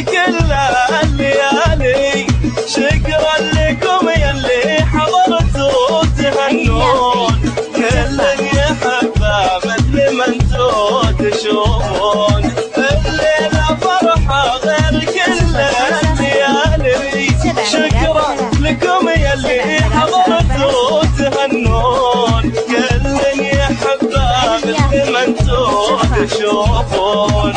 كل الليالي، شكرا لكم يلي حضرتوا تهنون، كل يحبه مثل ما انتو تشوفون، الليلة فرحة غير كل الليالي، شكرا لكم يلي حضرتوا تهنون، كل يحبه مثل ما انتو تشوفون.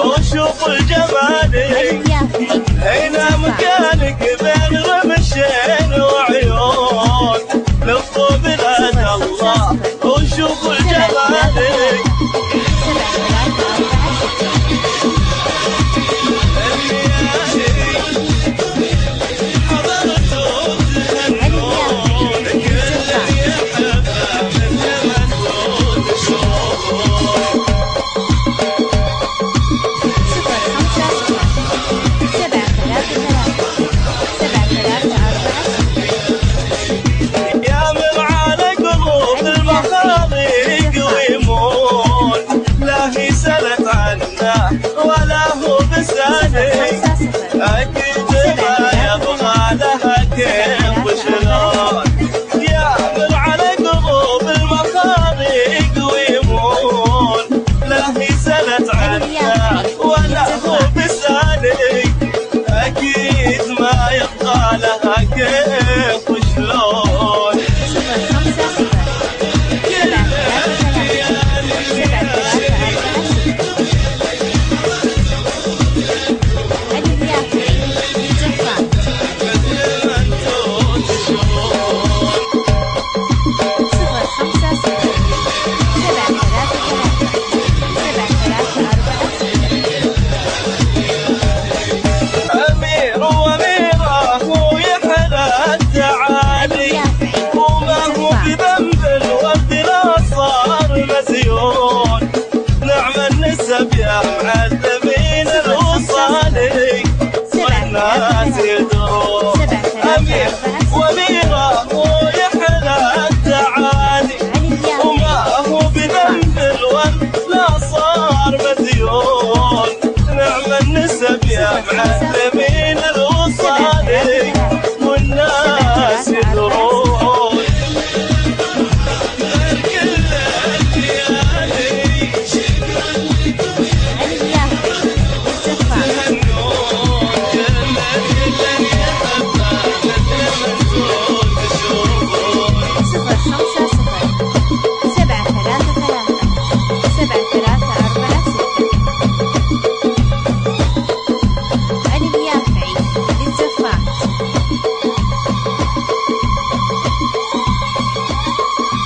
وشوف الجمالي هنا مكانك بين رمشين وعيون، لفوا بلاد الله وشوف الجمالي. ولا هو بساني أكيد ما يبغى لها كيف وشلون، يعمل على قلوب المخارق ويمون، لا هي سألت عنه ولا هو بساني أكيد ما يبغى لها كيف وشلون. يا معلمين الوصالي والناس يدرون، أمير وأميرة ويحلى التعالي، وما هو بذنب الورد لا صار مديون، نعم النسب يا معلمين الوصالي والناس يدرون.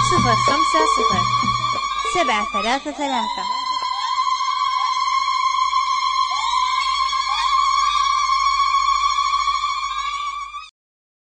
صفر 5 0 7 3 3